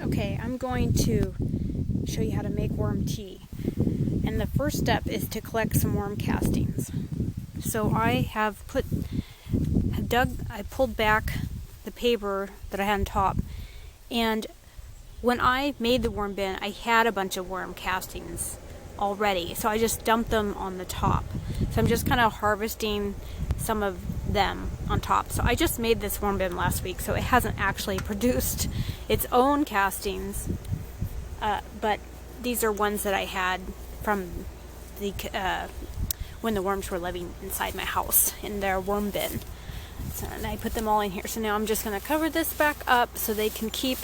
Okay, I'm going to show you how to make worm tea. And the first step is to collect some worm castings. So I pulled back the paper that I had on top, and when I made the worm bin, I had a bunch of worm castings already, so I just dumped them on the top. So I'm just kind of harvesting some of them on top. So I just made this worm bin last week, so it hasn't actually produced its own castings, but these are ones that I had from the when the worms were living inside my house in their worm bin. So, and I put them all in here. So now I'm just going to cover this back up so they can keep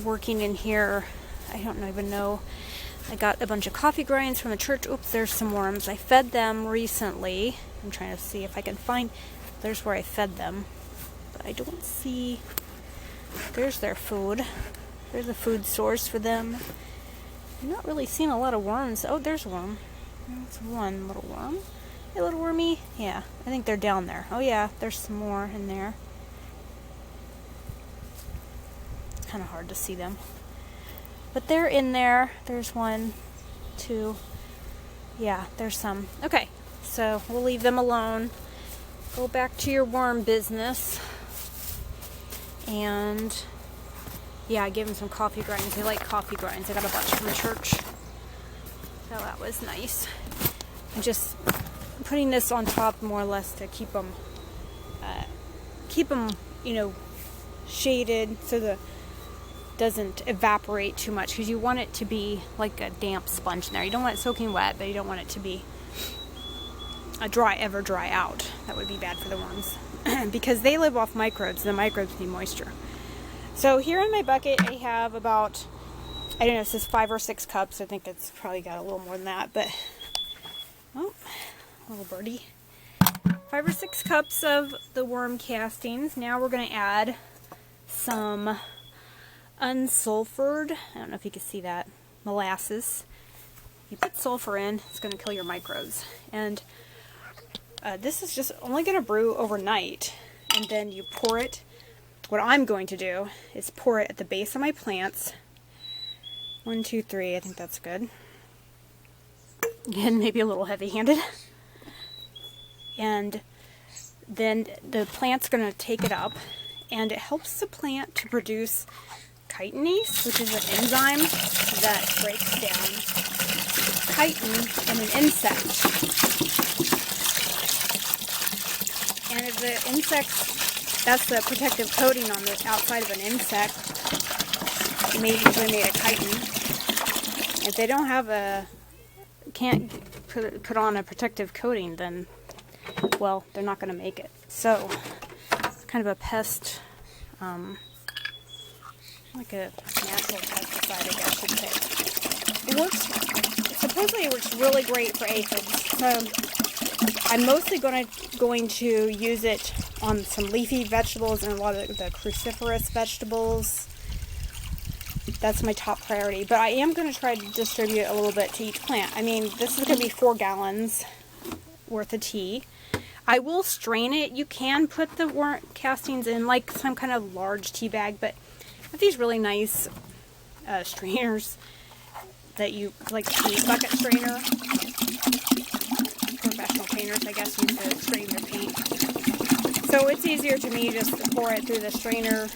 working in here. I don't even know. I got a bunch of coffee grinds from the church. Oops, there's some worms. I fed them recently. I'm trying to see if I can find. There's where I fed them, but I don't see. There's their food. There's a food source for them. I'm not really seeing a lot of worms. Oh, there's a worm. There's one little worm. Hey, little wormy. Yeah, I think they're down there. Oh yeah, there's some more in there. It's kind of hard to see them. But they're in there. There's one, two. Yeah, there's some. Okay, so we'll leave them alone. Go back to your worm business. And yeah, I gave them some coffee grinds. They like coffee grinds. I got a bunch from the church. So that was nice. I'm just putting this on top more or less to keep them, shaded so the doesn't evaporate too much, because you want it to be like a damp sponge in there. You don't want it soaking wet, but you don't want it to be dry out. That would be bad for the worms because they live off microbes, and the microbes need moisture. So here in my bucket I have about, I don't know, it says 5 or 6 cups. I think it's probably got a little more than that, but oh, little birdie. 5 or 6 cups of the worm castings. Now we're going to add some unsulfured, I don't know if you can see that, molasses. You put sulfur in, it's going to kill your microbes. And this is just only going to brew overnight, and then you pour it. What I'm going to do is pour it at the base of my plants. 1, 2, 3, I think that's good. Again, maybe a little heavy-handed. And then the plant's going to take it up, and it helps the plant to produce chitinase, which is an enzyme that breaks down chitin in an insect. And if the insects, that's the protective coating on the outside of an insect, usually made of chitin. If they don't have can't put on a protective coating, then, well, they're not going to make it. So, it's kind of a pest, like a natural pesticide, I guess you'd say. It works, supposedly it works really great for aphids. So, I'm mostly going to use it on some leafy vegetables and a lot of the cruciferous vegetables. That's my top priority. But I am going to try to distribute a little bit to each plant. I mean, this is going to be 4 gallons worth of tea. I will strain it. You can put the worm castings in like some kind of large tea bag, but I have these really nice strainers that you, like tea bucket strainer. Professional painters, I guess, use to strain their paint. So it's easier to me just to pour it through the strainer.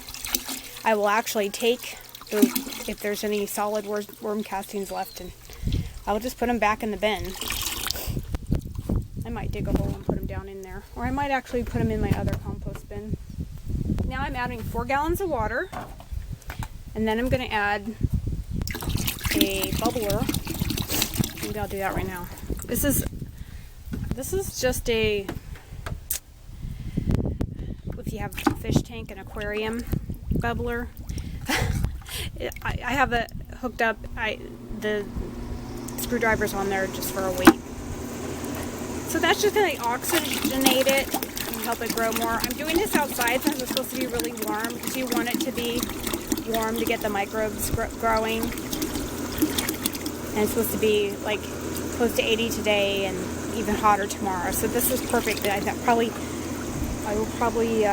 I will actually take if there's any solid worm castings left, and I'll just put them back in the bin. I might dig a hole and put them down in there, or I might actually put them in my other compost bin. Now I'm adding 4 gallons of water, and then I'm going to add a bubbler. Maybe I'll do that right now. This is just a, if you have a fish tank and aquarium bubbler. I have it hooked up, the screwdriver's on there just for a weight. So that's just going to oxygenate it and help it grow more. I'm doing this outside since it's supposed to be really warm, because you want it to be warm to get the microbes growing. And it's supposed to be like close to 80 today and even hotter tomorrow. So this is perfect. I will probably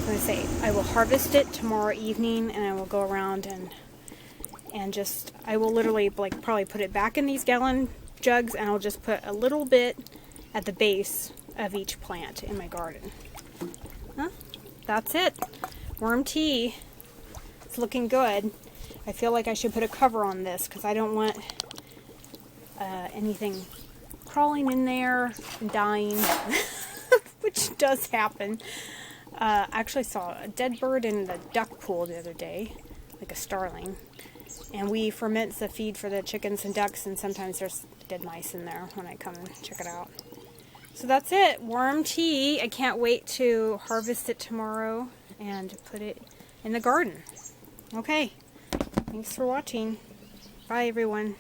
put going to say, I will harvest it tomorrow evening, and I will go around and just, I will literally like probably put it back in these gallon jugs, and I'll just put a little bit at the base of each plant in my garden. Huh? That's it. Worm tea. It's looking good. I feel like I should put a cover on this because I don't want anything crawling in there and dying, which does happen. I actually saw a dead bird in the duck pool the other day, like a starling. And we ferment the feed for the chickens and ducks, and sometimes there's dead mice in there when I come and check it out. So that's it, worm tea. I can't wait to harvest it tomorrow and put it in the garden. Okay, thanks for watching. Bye, everyone.